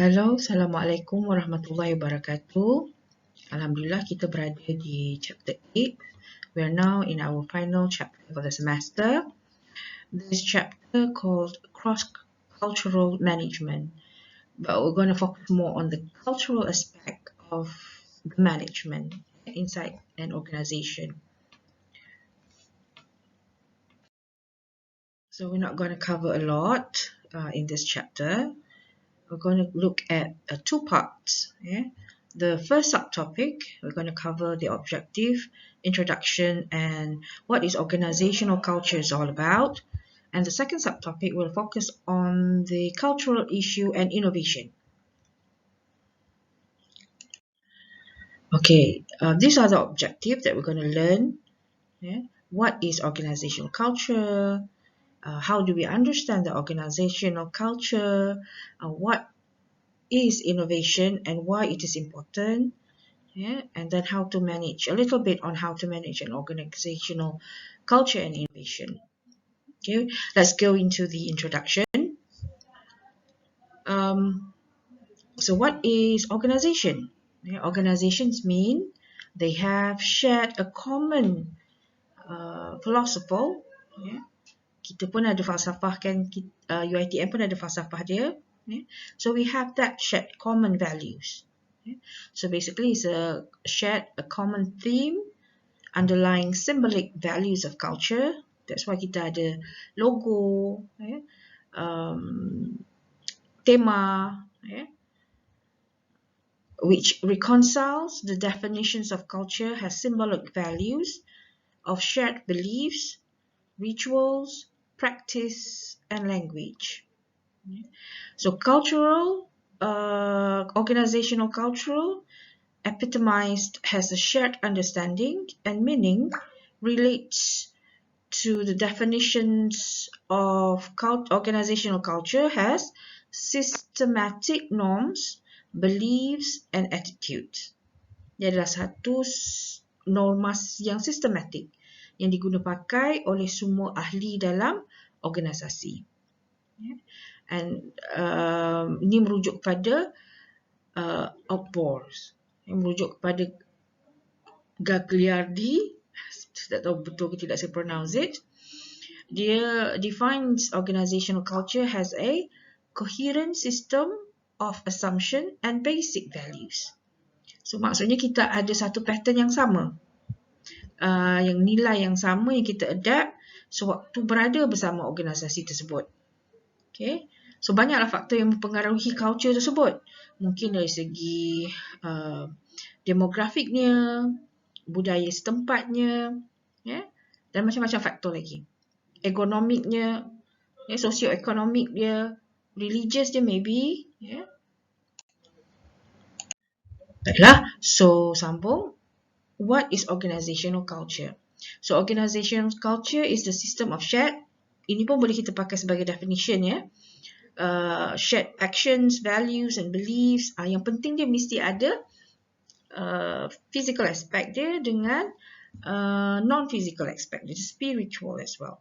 Halo, Assalamualaikum warahmatullahi wabarakatuh. Alhamdulillah kita berada di chapter 8. We are now in our final chapter for the semester. This chapter called Cross-Cultural Management. But we're going to focus more on the cultural aspect of the management inside an organization. So we're not going to cover a lot in this chapter. We're going to look at two parts. The first subtopic, we're going to cover the objective, introduction, and what is organizational culture is all about. And the second subtopic will focus on the cultural issue and innovation. Okay, these are the objectives that we're going to learn. What is organizational culture? How do we understand the organizational culture? What is innovation and why it is important? And then how to manage, a little bit on how to manage an organizational culture and innovation. Okay, let's go into the introduction. So what is organization? Organizations mean they have shared a common philosophy. Kita pun ada falsafah kan, UiTM pun ada falsafah dia. So we have that shared common values. So basically it's a common theme, underlying symbolic values of culture. That's why kita ada logo, tema, which reconciles the definitions of culture, has symbolic values of shared beliefs, rituals, practice, and language. So organizational cultural epitomized has a shared understanding and meaning relates to the definitions of organizational culture has systematic norms, beliefs, and attitudes. Dia adalah satu norma yang sistematik yang digunakan pakai oleh semua ahli dalam organisasi. And ini merujuk kepada Outboards, merujuk kepada Gagliardi, tak tahu betul ke tidak saya pronounce it. Dia defines organizational culture as a coherent system of assumption and basic values. So maksudnya kita ada satu pattern yang sama, yang nilai yang sama yang kita adapt sewaktu berada bersama organisasi tersebut. Okay. So banyaklah faktor yang mempengaruhi culture tersebut. Mungkin dari segi demografiknya, budaya setempatnya, dan macam-macam faktor lagi. Ekonomiknya, sosioekonomik dia, religious dia maybe. Baiklah, so sambung. What is organizational culture? So organizational culture is the system of shared, ini pun boleh kita pakai sebagai definition shared actions, values and beliefs. Yang penting dia mesti ada physical aspect dia dengan non-physical aspect dia, spiritual as well.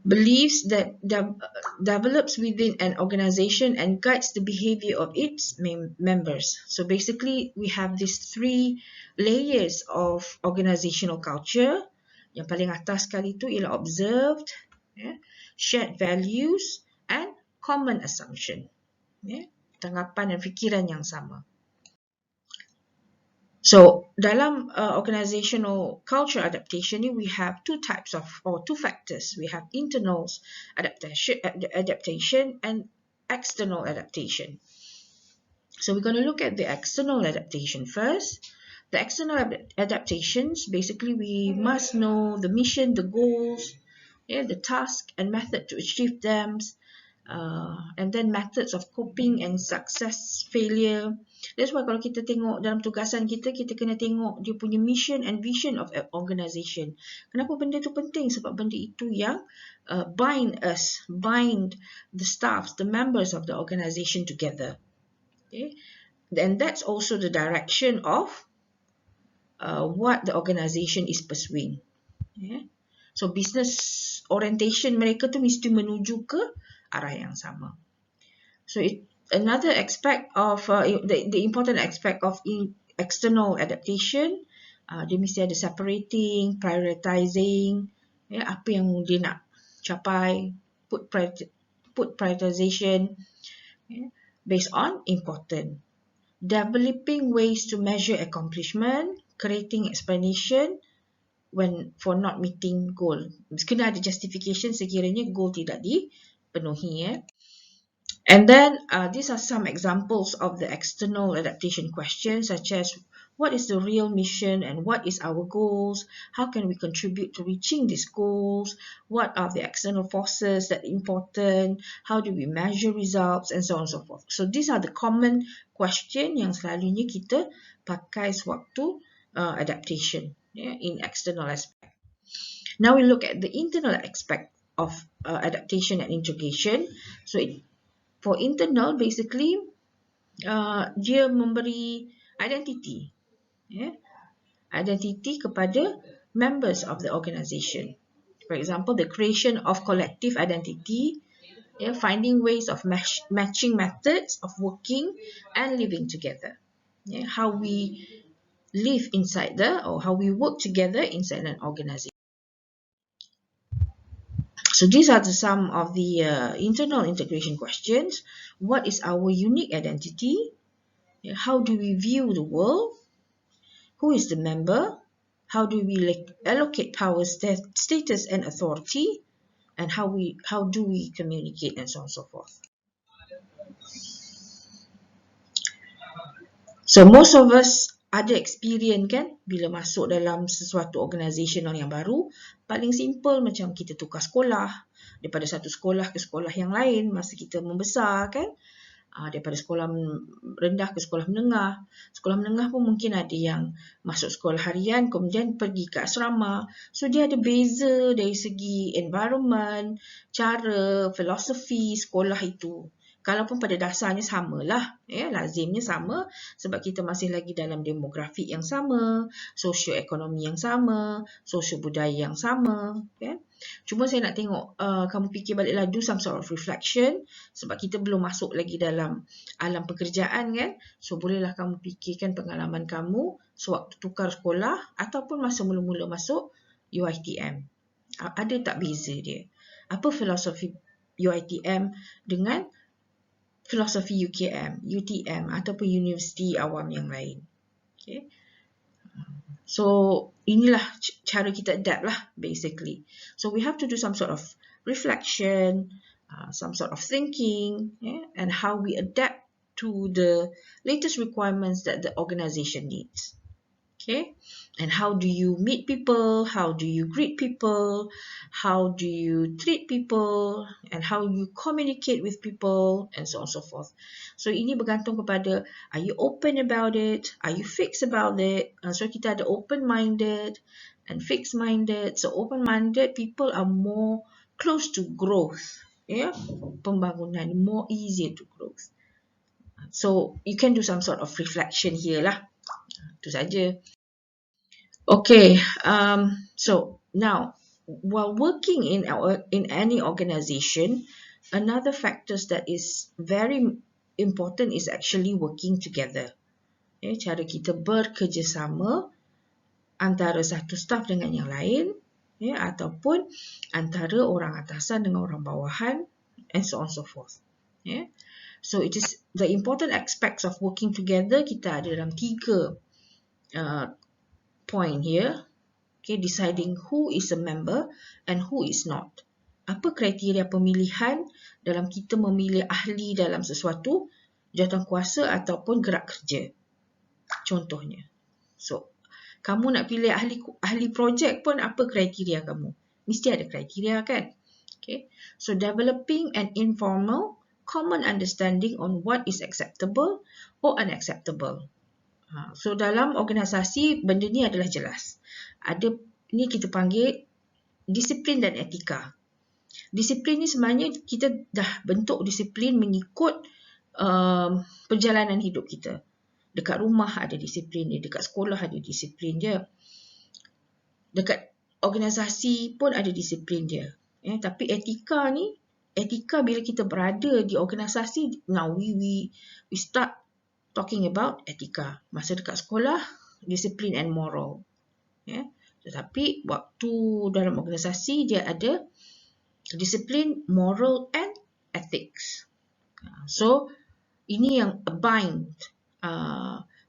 Beliefs that develops within an organization and guides the behavior of its members. So basically we have these three layers of organizational culture. Yang paling atas sekali tu ialah observed, shared values and common assumption. Tanggapan dan fikiran yang sama. So dalam organizational culture adaptation ni, we have two factors. We have internal adaptation and external adaptation. So we're going to look at the external adaptation first. The external adaptations, basically we must know the mission, the goals, the task and method to achieve them, and then methods of coping and success, failure. That's why kalau kita tengok dalam tugasan kita kena tengok dia punya mission and vision of an organisation. Kenapa benda tu penting? Sebab benda itu yang bind the staff, the members of the organisation together. Okay? And that's also the direction of what the organisation is pursuing. So business orientation mereka tu mesti menuju ke arah yang sama. So Another aspect of the important aspect of external adaptation, dia mesti ada separating, prioritizing, apa yang dia nak capai, put prioritization based on important, developing ways to measure accomplishment, creating explanation when for not meeting goal. Kena ada justification sekiranya goal tidak dipenuhi. And then these are some examples of the external adaptation questions, such as what is the real mission and what is our goals? How can we contribute to reaching these goals? What are the external forces that are important? How do we measure results? And so on and so forth. So these are the common question yang selalunya kita pakai sewaktu adaptation in external aspect. Now we look at the internal aspect of adaptation and integration. So for internal, basically, dia memberi identity, identity kepada members of the organisation. For example, the creation of collective identity, finding ways of matching methods of working and living together. How we live inside or how we work together inside an organisation. So these are some of the internal integration questions. What is our unique identity? How do we view the world? Who is the member? How do we allocate power, status, and authority? And how do we communicate, and so on and so forth. So most of us ada experience kan bila masuk dalam sesuatu organisation yang baru. Paling simple macam kita tukar sekolah daripada satu sekolah ke sekolah yang lain masa kita membesar kan. Daripada sekolah rendah ke sekolah menengah. Sekolah menengah pun mungkin ada yang masuk sekolah harian kemudian pergi ke asrama. So dia ada beza dari segi environment, cara, filosofi sekolah itu. Kalaupun pada dasarnya samalah, lazimnya sama sebab kita masih lagi dalam demografi yang sama, sosioekonomi yang sama, sosio budaya yang sama. Cuma saya nak tengok kamu fikir baliklah, do some sort of reflection sebab kita belum masuk lagi dalam alam pekerjaan kan. So bolehlah kamu fikirkan pengalaman kamu sewaktu tukar sekolah ataupun masa mula-mula masuk UiTM. Ada tak beza dia? Apa filosofi UiTM dengan filosofi UKM, UTM ataupun universiti awam yang lain. Okay. So inilah cara kita adapt lah basically. So we have to do some sort of reflection, some sort of thinking, and how we adapt to the latest requirements that the organisation needs. Okay, and how do you meet people, how do you greet people, how do you treat people, and how you communicate with people, and so on and so forth. So ini bergantung kepada, are you open about it, are you fixed about it. So kita ada open-minded and fixed-minded. So open-minded people are more close to growth, pembangunan, more easier to growth. So you can do some sort of reflection here lah. Itu saja. Okay, so now while working in any organisation, another factors that is very important is actually working together. Cara kita bekerjasama antara satu staff dengan yang lain, ataupun antara orang atasan dengan orang bawahan, and so on so forth. So it is the important aspects of working together. Kita ada dalam 3 point here, deciding who is a member and who is not. Apa kriteria pemilihan dalam kita memilih ahli dalam sesuatu jawatan kuasa ataupun gerak kerja. Contohnya, so kamu nak pilih ahli projek pun apa kriteria kamu? Mesti ada kriteria kan? Okay. So developing an informal common understanding on what is acceptable or unacceptable. So dalam organisasi benda ni adalah jelas. Ada ni kita panggil disiplin dan etika. Disiplin ni sebenarnya kita dah bentuk disiplin mengikut perjalanan hidup kita. Dekat rumah ada disiplin dia, dekat sekolah ada disiplin dia. Dekat organisasi pun ada disiplin dia. Tapi etika ni etika bila kita berada di organisasi, now we start talking about etika. Masa dekat sekolah, disiplin and moral. Ya. Tetapi waktu dalam organisasi dia ada disiplin, moral and ethics. So ini yang bind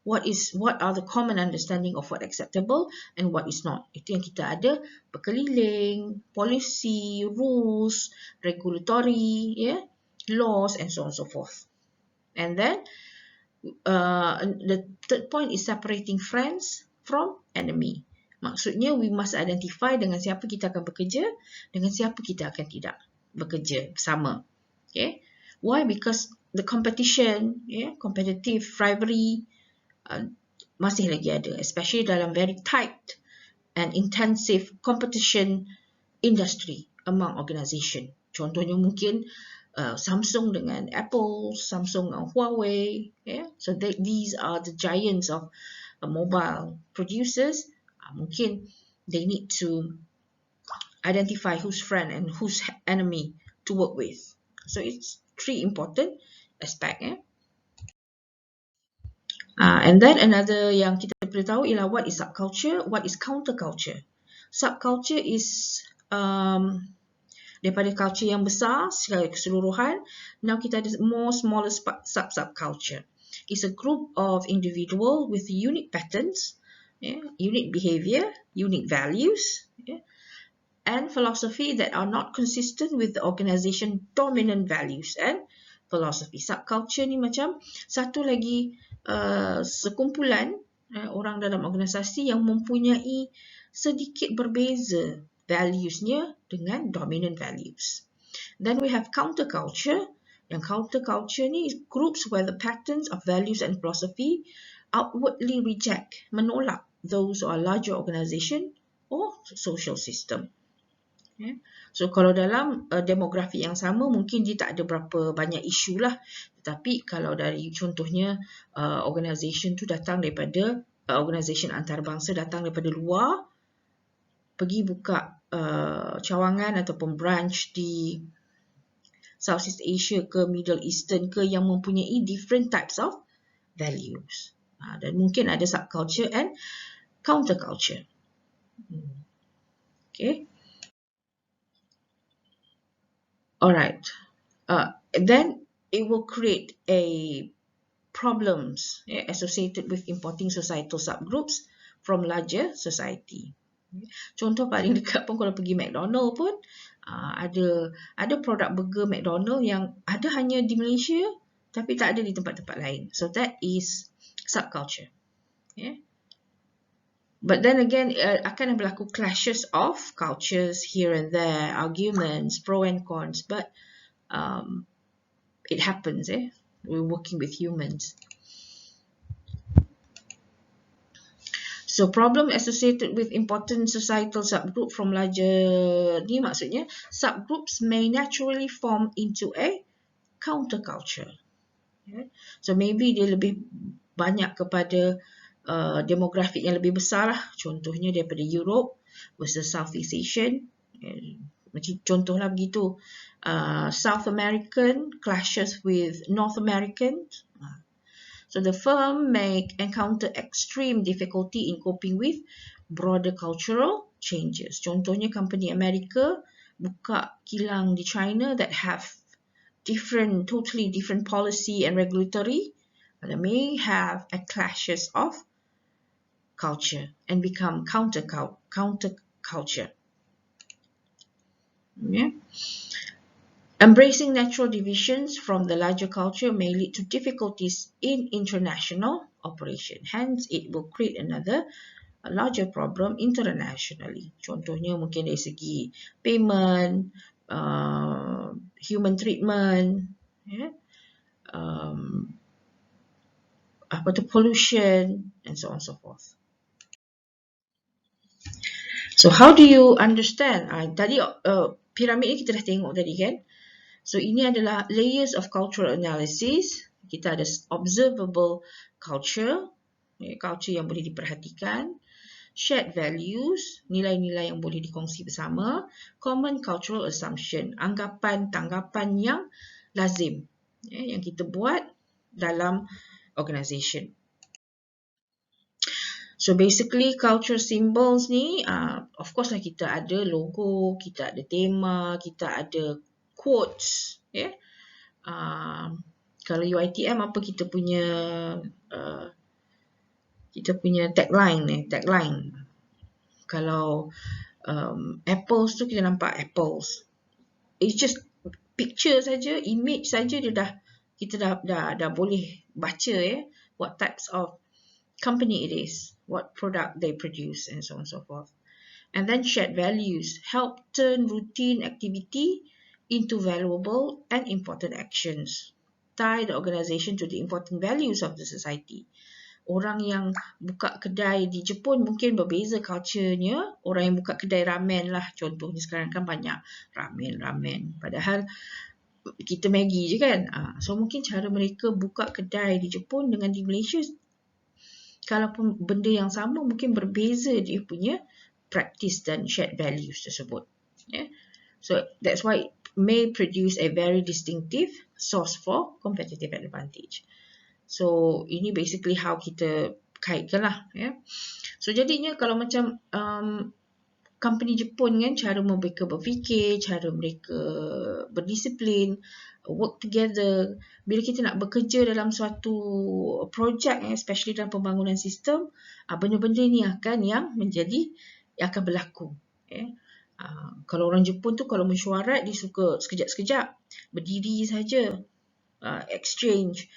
what are the common understanding of what acceptable and what is not. Itu yang kita ada berkeliling, policy, rules, regulatory, laws and so on and so forth. And then the third point is separating friends from enemy. Maksudnya we must identify dengan siapa kita akan bekerja, dengan siapa kita akan tidak bekerja bersama. Okay? Why? Because the competition, competitive rivalry masih lagi ada, especially dalam very tight and intensive competition industry among organisation. Contohnya mungkin Samsung dengan Apple, Samsung dengan Huawei. So these are the giants of mobile producers. Mungkin they need to identify who's friend and who's enemy to work with. So it's three important aspect. And then another yang kita perlu tahu ialah what is subculture, what is counterculture. Subculture is daripada culture yang besar secara keseluruhan. Now kita ada more smaller subculture. It's a group of individual with unique patterns, unique behavior, unique values, and philosophy that are not consistent with the organisation dominant values and philosophy. Subculture ni macam satu lagi sekumpulan orang dalam organisasi yang mempunyai sedikit berbeza valuesnya dengan dominant values. Then we have counterculture. Yang counterculture ni is groups where the patterns of values and philosophy outwardly reject, menolak those or larger organisation or social system. So kalau dalam demografi yang sama mungkin dia tak ada berapa banyak isu lah. Tetapi kalau dari contohnya organisation tu datang daripada organisation antarabangsa datang daripada luar, pergi buka cawangan ataupun branch di Southeast Asia ke Middle Eastern ke yang mempunyai different types of values. Dan mungkin ada subculture and counterculture. Okay. Alright. Then it will create a problems associated with importing societal subgroups from larger society. Contoh paling dekat pun kalau pergi McDonald pun ada produk burger McDonald yang ada hanya di Malaysia tapi tak ada di tempat-tempat lain. So that is subculture. But then again akan berlaku clashes of cultures here and there, arguments, pro and cons, but it happens. We're working with humans. So problem associated with important societal subgroup from larger ni maksudnya subgroups may naturally form into a counterculture. So maybe dia lebih banyak kepada demografik yang lebih besar lah. Contohnya daripada Europe versus Southeast Asian. Macam contohlah begitu. South American clashes with North American. So the firm may encounter extreme difficulty in coping with broader cultural changes. Contohnya company Amerika buka kilang di China that have totally different policy and regulatory. They may have a clashes of culture and become counterculture. Embracing natural divisions from the larger culture may lead to difficulties in international operation. Hence, it will create a larger problem internationally. Contohnya mungkin dari segi payment, human treatment, pollution, and so on and so forth. So, how do you understand? Tadi piramid ni kita dah tengok tadi kan? So, ini adalah layers of cultural analysis. Kita ada observable culture, culture yang boleh diperhatikan. shared values, nilai-nilai yang boleh dikongsi bersama, common cultural assumption, anggapan-tanggapan yang lazim yang kita buat dalam organisation. So basically culture symbols ni, of course lah kita ada logo, kita ada tema, kita ada quotes, kalau UiTM apa kita punya tagline. Kalau apples tu kita nampak apples. It's just picture saja, image saja kita dah boleh baca what types of company it is, what product they produce, and so on and so forth. And then shared values help turn routine activity into valuable and important actions. Tie the organisation to the important values of the society. Orang yang buka kedai di Jepun mungkin berbeza culture-nya. Orang yang buka kedai ramen lah, contohnya sekarang kan banyak ramen. Padahal kita Maggi je kan. So mungkin cara mereka buka kedai di Jepun dengan di Malaysia, kalaupun benda yang sama, mungkin berbeza dia punya practice dan shared values tersebut. So that's why it may produce a very distinctive source for competitive advantage. So ini basically how kita kaitkan lah. So jadinya kalau macam company Jepun kan, cara mereka berfikir, cara mereka berdisiplin, work together. Bila kita nak bekerja dalam suatu projek, especially dalam pembangunan sistem, benda-benda ni yang akan berlaku. Kalau orang Jepun tu kalau mesyuarat, dia suka sekejap-sekejap berdiri saja, exchange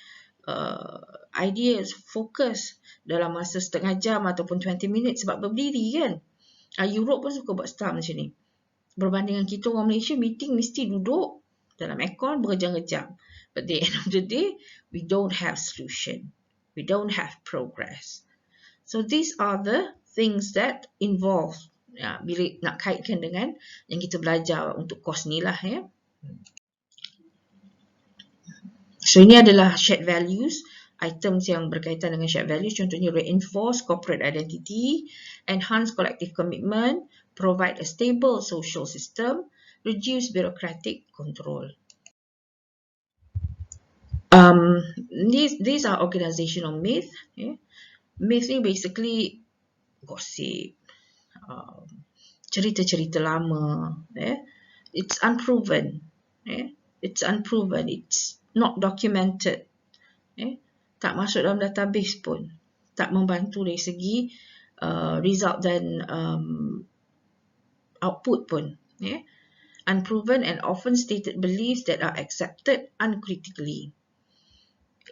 ideas, fokus dalam masa setengah jam ataupun 20 minit sebab berdiri kan. Europe pun suka buat style macam ni. Berbandingan kita orang Malaysia, meeting mesti duduk dalam aircon berjam-jam. But at the end of the day, we don't have solution. We don't have progress. So these are the things that involve bila nak kaitkan dengan yang kita belajar untuk course ni lah. So ini adalah shared values, items yang berkaitan dengan shared values, contohnya reinforce corporate identity, enhance collective commitment, provide a stable social system, reduce bureaucratic control. These are organizational myth. Myth ni basically gossip, cerita-cerita lama. It's unproven. It's unproven. It's not documented. Tak masuk dalam database pun. Tak membantu dari segi result dan output pun. Unproven and often stated beliefs that are accepted uncritically.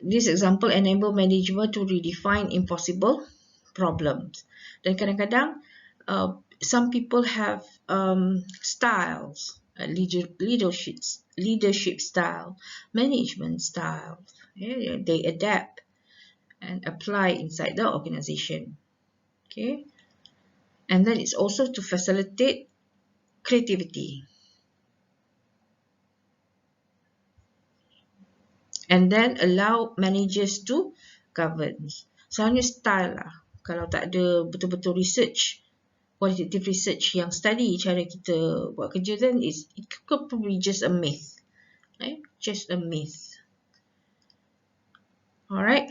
This example enable management to redefine impossible problems. Dan kadang-kadang some people have styles, leadership style, management style. They adapt and apply inside the organization. Okay, and then it's also to facilitate creativity. And then allow managers to govern. Soalnya style lah. Kalau tak ada betul-betul research, qualitative research yang study cara kita buat kerja, then it could probably just a myth. Just a myth. Alright.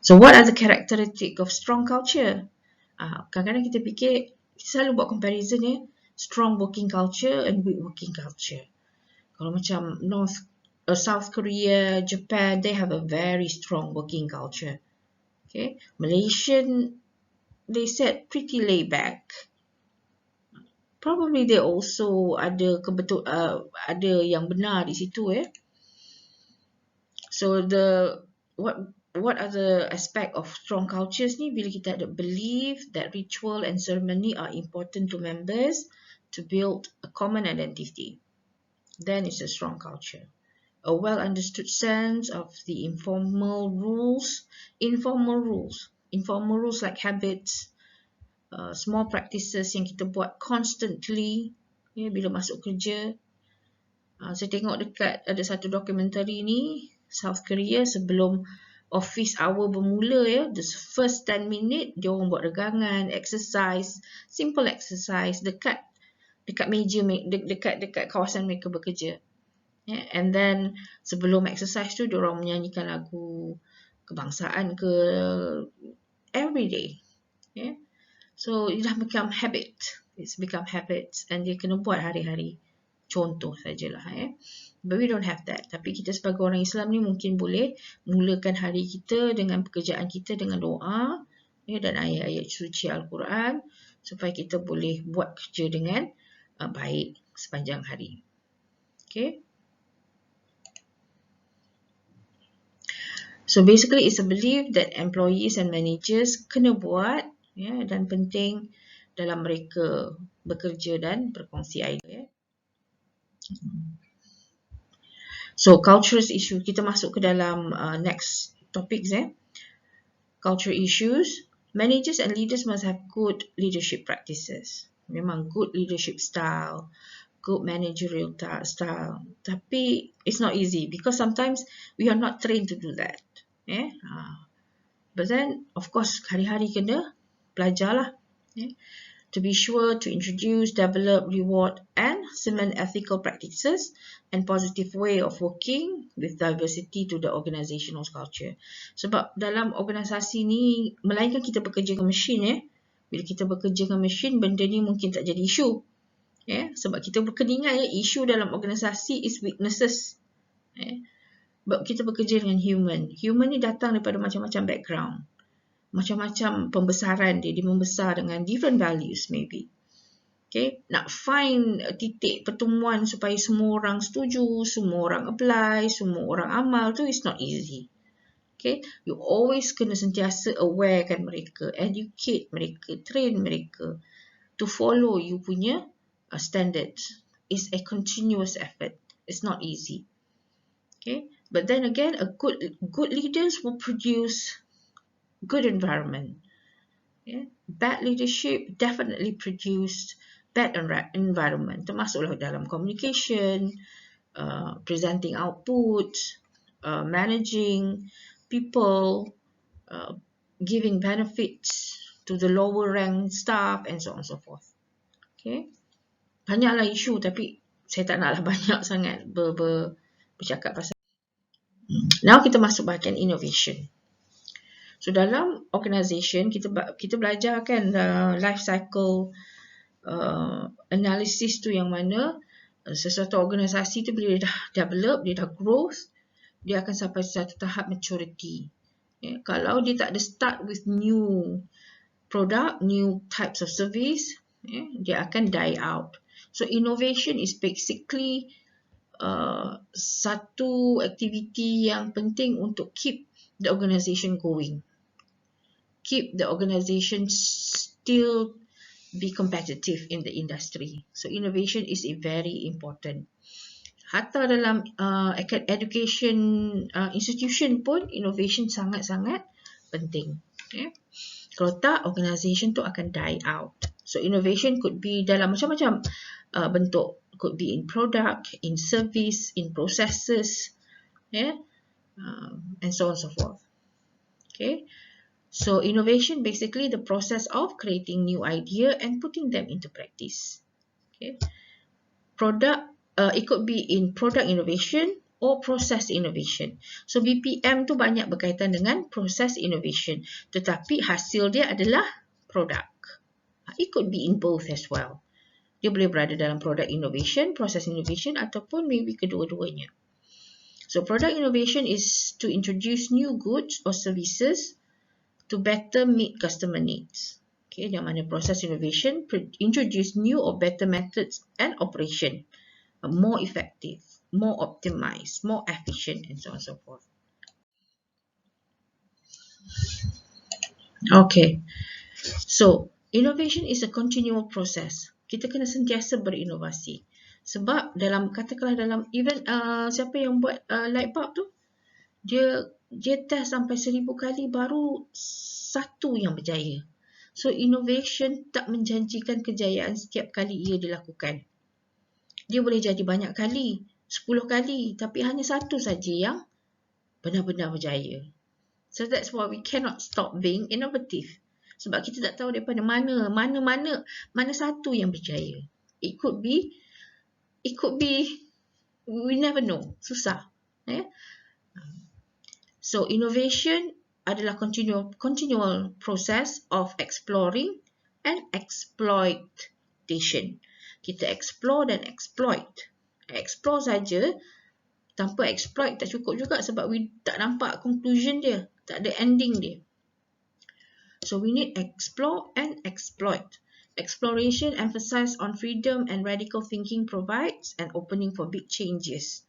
So what are the characteristics of strong culture? Kadang-kadang kita fikir, kita selalu buat comparison strong working culture and weak working culture. Kalau macam South Korea, Japan, they have a very strong working culture. Okay, Malaysian, they said pretty laid back. Probably they also ada ada yang benar di situ. So what are the aspect of strong cultures ni? Bila kita ada belief that ritual and ceremony are important to members to build a common identity, then it's a strong culture. A well-understood sense of the informal rules like habits, small practices yang kita buat constantly bila masuk kerja. Saya tengok dekat ada satu dokumentari ni, South Korea sebelum office hour bermula ya, the first 10 minit dia orang buat regangan, exercise, simple exercise dekat meja, dekat kawasan mereka bekerja. Yeah, and then sebelum exercise tu dia orang menyanyikan lagu kebangsaan ke every day. Yeah. So it dah become habit. It's become habits and dia kena buat hari-hari. Contoh sajalah But we don't have that. Tapi kita sebagai orang Islam ni mungkin boleh mulakan hari kita dengan pekerjaan kita dengan doa dan ayat-ayat suci Al-Quran supaya kita boleh buat kerja dengan baik sepanjang hari. Okay. So basically it's a belief that employees and managers kena buat dan penting dalam mereka bekerja dan berkongsi idea. So cultural issue, kita masuk ke dalam next topics. Culture issues. Managers and leaders must have good leadership practices. Memang good leadership style, good managerial style. Tapi it's not easy because sometimes we are not trained to do that. But then of course hari-hari kena belajar lah. To be sure to introduce, develop, reward and cement ethical practices and positive way of working with diversity to the organizational culture. Sebab dalam organisasi ni, melainkan kita bekerja dengan mesin, bila kita bekerja dengan mesin, benda ni mungkin tak jadi isu. Sebab kita kena ingat isu dalam organisasi is weaknesses. Sebab kita bekerja dengan human. Human ni datang daripada macam-macam background. Macam-macam pembesaran dia membesar dengan different values maybe. Okay, nak find titik pertemuan supaya semua orang setuju, semua orang apply, semua orang amal tu is not easy. Okay, you always kena sentiasa awarekan mereka, educate mereka, train mereka to follow you punya standards. It's a continuous effort. It's not easy. Okay, but then again, a good leaders will produce good environment. Bad leadership definitely produced bad environment. Termasuklah dalam communication, presenting output, managing people, giving benefits to the lower rank staff and so on and so forth. Okay, banyaklah isu tapi saya tak naklah banyak sangat bercakap pasal. Now kita masuk bahagian innovation. So dalam organisation kita belajar kan life cycle analysis tu yang mana sesuatu organisasi tu bila dia dah develop, dia dah growth, dia akan sampai satu tahap maturity. Kalau dia tak ada start with new product, new types of service, dia akan die out. So innovation is basically satu aktiviti yang penting untuk keep the organisation going. Keep the organisation still be competitive in the industry. So innovation is very important. Hatta dalam education institution pun innovation sangat-sangat penting. Kalau tak, organisation tu akan die out. So innovation could be dalam macam-macam bentuk. Could be in product, in service, in processes, and so on and so forth. Okay. So innovation basically the process of creating new idea and putting them into practice. Okay. Product, it could be in product innovation or process innovation. So BPM tu banyak berkaitan dengan process innovation, tetapi hasil dia adalah product. It could be in both as well. Dia boleh berada dalam product innovation, process innovation ataupun maybe kedua-duanya. So product innovation is to introduce new goods or services to better meet customer needs. Okay, yang mana process innovation introduce new or better methods and operation, more effective, more optimized, more efficient, and so on and so forth. Okay, so innovation is a continual process. Kita kena sentiasa berinovasi. Sebab katakanlah dalam even siapa yang buat light bulb tu, dia test sampai 1000 kali baru satu yang berjaya. So innovation tak menjanjikan kejayaan setiap kali ia dilakukan. Dia boleh jadi banyak kali, 10 kali, tapi hanya satu saja yang benar-benar berjaya. So that's why we cannot stop being innovative. Sebab kita tak tahu daripada mana satu yang berjaya. It could be, we never know. Susah. Yeah? So innovation adalah continual process of exploring and exploitation. Kita explore dan exploit. Explore saja, tanpa exploit tak cukup juga sebab we tak nampak conclusion dia, tak ada ending dia. So we need explore and exploit. Exploration emphasizes on freedom and radical thinking provides an opening for big changes.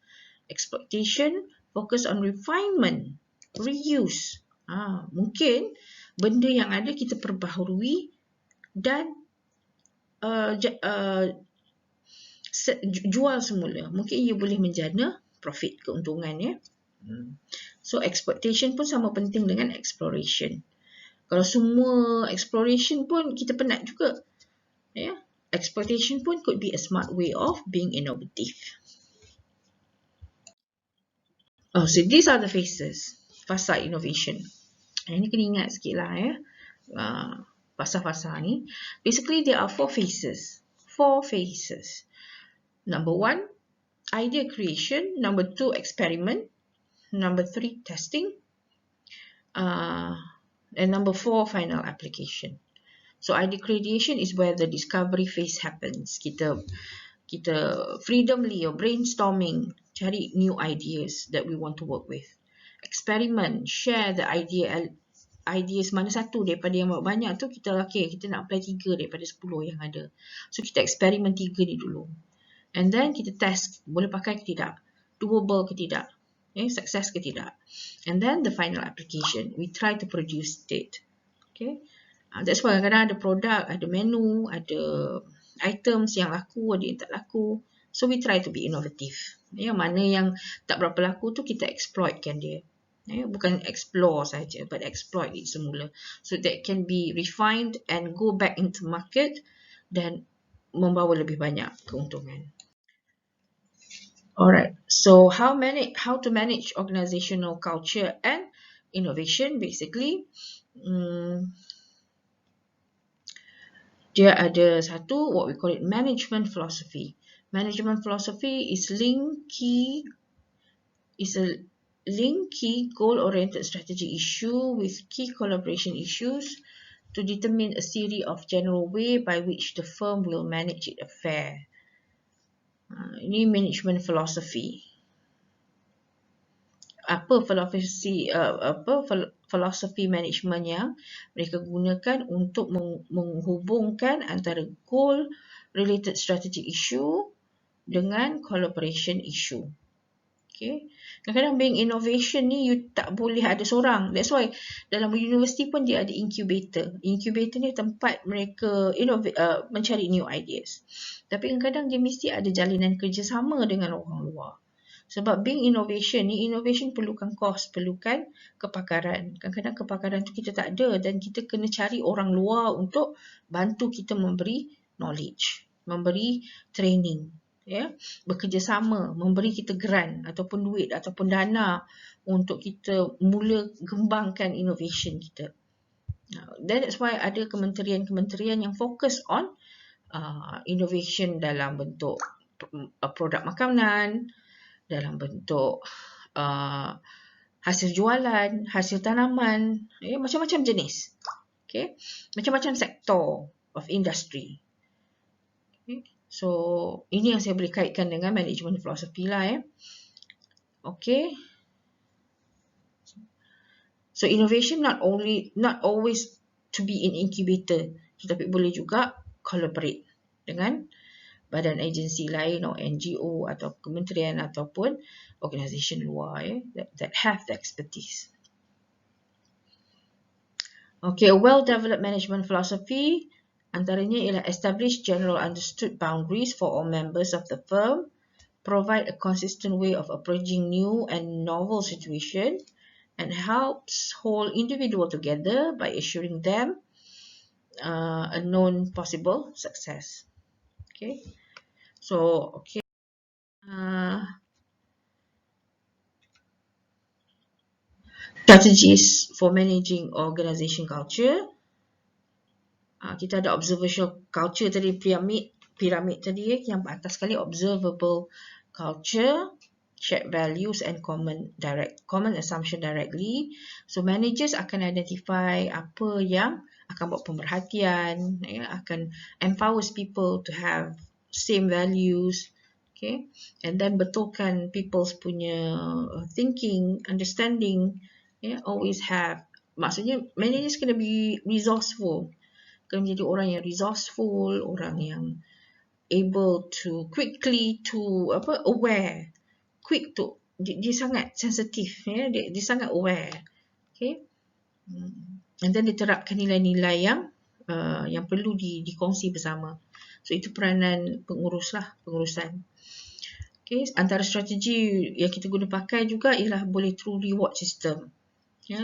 Exploitation focus on refinement, reuse. Mungkin benda yang ada kita perbaharui dan jual semula. Mungkin ia boleh menjana profit, keuntungan ya. So exploitation pun sama penting dengan exploration. Kalau semua exploration pun kita penat juga. Ya. Exploitation pun could be a smart way of being innovative. So these are the phases. Fasa innovation. Ini kena ingat sikit lah ya. Fasa-fasa ni. Basically there are 4 phases. 4 phases. Number 1, idea creation. Number 2, experiment. Number 3, testing. And number 4, final application. So idea creation is where the discovery phase happens. Kita freedomly or brainstorming, cari new ideas that we want to work with. Experiment, share the ideas mana satu daripada yang banyak tu kita nak apply 3 daripada 10 yang ada. So kita experiment 3 ni dulu. And then kita test, boleh pakai ke tidak, doable ke tidak, success ke tidak. And then the final application, we try to produce it. Okay. That's why kadang-kadang ada produk, ada menu, ada items yang laku, ada yang tak laku. So we try to be innovative. Yang mana yang tak berapa laku tu kita exploitkan dia. Bukan explore saja, but exploit it semula. So that can be refined and go back into market dan membawa lebih banyak keuntungan. Alright, so how to manage organizational culture and innovation basically. Dia ada satu, what we call it, management philosophy. Management philosophy is a link key goal-oriented strategy issue with key collaboration issues to determine a series of general way by which the firm will manage its affair. Ini management philosophy. Apa filosofi management yang mereka gunakan untuk menghubungkan antara goal related strategy issue dengan collaboration issue. Okay. Kadang-kadang being innovation ni you tak boleh ada seorang. That's why dalam universiti pun dia ada incubator. Incubator ni tempat mereka mencari new ideas. Tapi kadang-kadang dia mesti ada jalinan kerjasama dengan orang luar. Sebab being innovation ni, innovation perlukan cost, perlukan kepakaran. Kadang-kadang kepakaran tu kita tak ada dan kita kena cari orang luar untuk bantu kita memberi knowledge, memberi training. Bekerjasama, memberi kita grant ataupun duit ataupun dana untuk kita mula kembangkan innovation kita. That's why ada kementerian-kementerian yang fokus on innovation dalam bentuk produk makanan, dalam bentuk hasil jualan, hasil tanaman, macam-macam jenis. Okay? Macam-macam sektor of industry. Okay? So, ini yang saya boleh kaitkan dengan management philosophy lah. Okay. So, innovation not always to be in incubator, tetapi boleh juga collaborate dengan badan agensi lain atau NGO atau kementerian ataupun organisasi luar that have the expertise. Okay, a well-developed management philosophy antaranya ialah establish general understood boundaries for all members of the firm, provide a consistent way of approaching new and novel situation, and helps hold individual together by assuring them a known possible success. Okay, so okay. Strategies for managing organization culture. Kita ada observational culture tadi, piramid tadi, yang atas sekali observable culture, shared values and common assumption directly. So managers akan identify apa yang akan buat pemerhatian, akan empowers people to have same values, okay, and then betulkan people's punya thinking, understanding, always have, maksudnya managers kena be resourceful, kena menjadi orang yang resourceful, orang yang able to quickly to aware, quick to, dia sangat sensitif, dia sangat aware, okay, and then diterapkan nilai-nilai yang perlu dikongsi bersama. So itu peranan pengurusan. Okay, antara strategi yang kita guna pakai juga ialah boleh through reward system,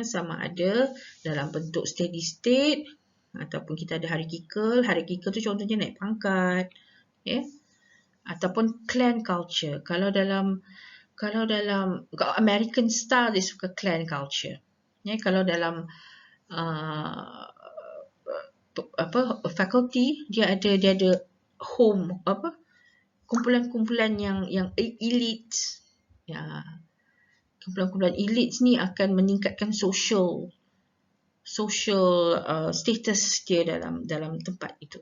sama ada dalam bentuk steady state ataupun kita ada hierarchical tu contohnya naik pangkat, ataupun clan culture. Kalau dalam American style dia suka clan culture, kalau dalam faculty dia ada home, kumpulan-kumpulan yang elite. Kumpulan-kumpulan elite ni akan meningkatkan social status dia dalam tempat itu.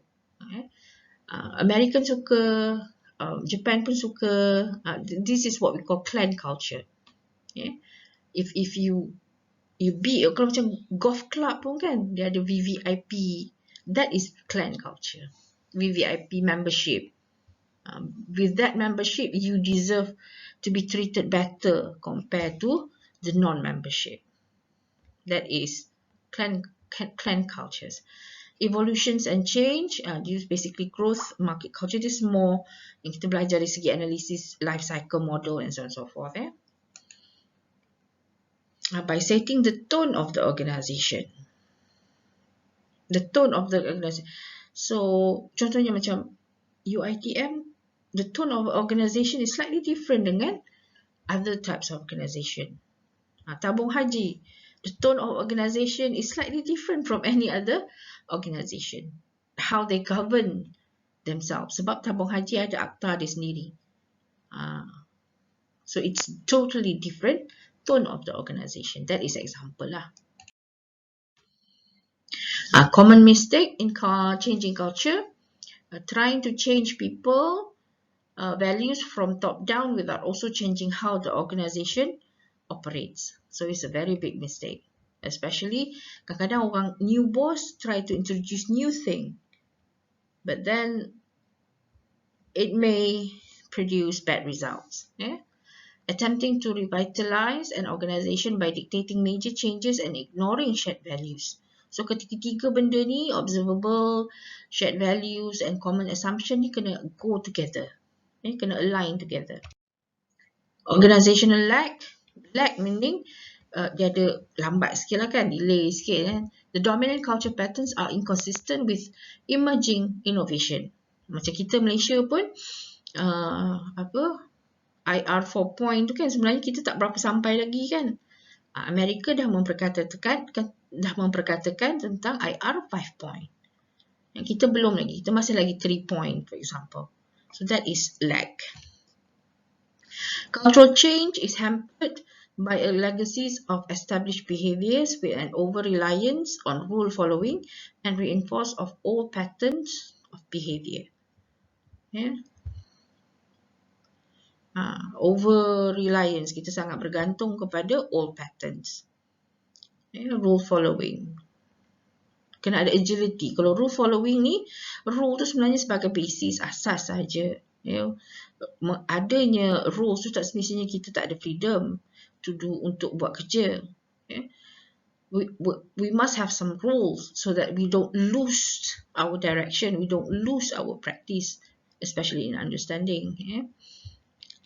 American suka, Japan pun suka. This is what we call clan culture. If you kalau macam golf club pun kan, dia ada VVIP. That is clan culture. VVIP membership. With that membership, you deserve to be treated better compared to the non-membership. That is clan cultures. Evolutions and change, this is basically growth. Market culture, this is more yang kita belajar dari segi analisis life cycle model and so on and so forth. By setting the tone of the organization. So contohnya macam UiTM, the tone of organization is slightly different dengan other types of organization. Tabung haji, the tone of organization is slightly different from any other organization. How they govern themselves. Sebab tabung haji ada akta dia sendiri. So it's totally different tone of the organization. That is example lah. A common mistake in changing culture, trying to change people values from top down without also changing how the organization operates. So it's a very big mistake. Especially kadang-kadang orang new boss try to introduce new thing, but then it may produce bad results. Attempting to revitalize an organization by dictating major changes and ignoring shared values. So ketiga benda ni, observable, shared values and common assumption ni kena go together. Kena align together. Organizational lag meaning dia ada lambat sikit lah kan, delay sikit kan. The dominant culture patterns are inconsistent with emerging innovation. Macam kita Malaysia pun IR 4 tu kan, sebenarnya kita tak berapa sampai lagi kan. Amerika dah memperkatakan tentang IR 5 point. Yang kita belum lagi, kita masih lagi 3 point for example. So that is lag. Cultural change is hampered by a legacies of established behaviors with an over-reliance on rule following and reinforce of old patterns of behavior. Over-reliance, kita sangat bergantung kepada old patterns. Rule following. Kena ada agility. Kalau rule following ni, rule tu sebenarnya sebagai basis, asas saja. Adanya rules tu tak semestinya kita tak ada freedom to do, untuk buat kerja. We must have some rules so that we don't lose our direction, we don't lose our practice, especially in understanding.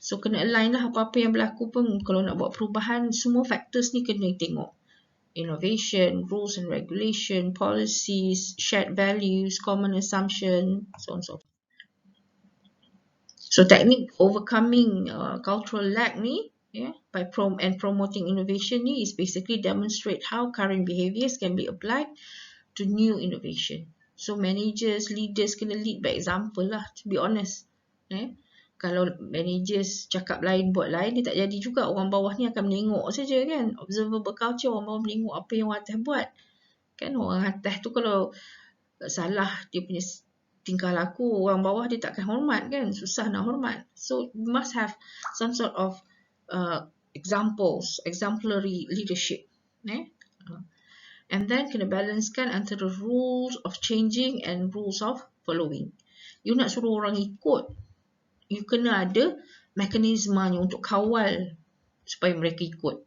So kena align lah apa-apa yang berlaku pun. Kalau nak buat perubahan, semua factors ni kena tengok. Innovation, rules and regulation, policies, shared values, common assumption, so on and so forth. So teknik overcoming cultural lag ni, by promoting innovation ni is basically demonstrate how current behaviors can be applied to new innovation. So managers, leaders kena lead by example lah, to be honest. Kalau managers cakap lain buat lain, dia tak jadi juga. Orang bawah ni akan menengok saja kan. Observable culture, orang bawah menengok apa yang orang atas buat. Kan orang atas tu kalau salah dia punya tingkah laku, orang bawah dia takkan hormat kan. Susah nak hormat. So we must have some sort of examples, exemplary leadership. And then kena balancekan antara rules of changing and rules of following. You nak suruh orang ikut, you kena ada mekanismenya untuk kawal supaya mereka ikut.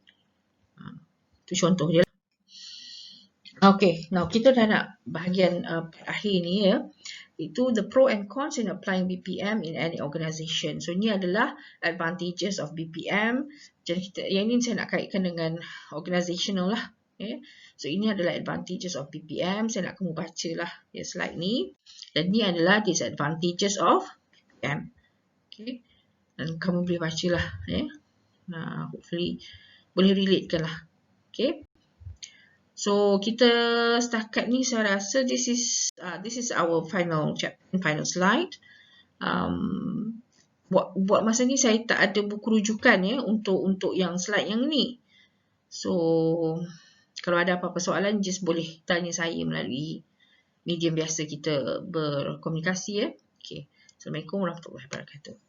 Itu contoh je. Okay, now kita dah nak bahagian akhir ni ya. Itu the pro and cons in applying BPM in any organisation. So ni adalah advantages of BPM. Jadi yang ini saya nak kaitkan dengan organisational lah. So ini adalah advantages of BPM. Saya nak kamu baca lah slide ni. Dan ni adalah disadvantages of BPM. Okay. Dan kamu boleh baca lah. Nah, hopefully boleh relate kan lah. Okay. So kita setakat ni saya rasa this is our final slide. Buat masa ni saya tak ada buku rujukan untuk yang slide yang ni. So kalau ada apa-apa soalan just boleh tanya saya melalui medium biasa kita berkomunikasi Okay. Assalamualaikum warahmatullahi wabarakatuh.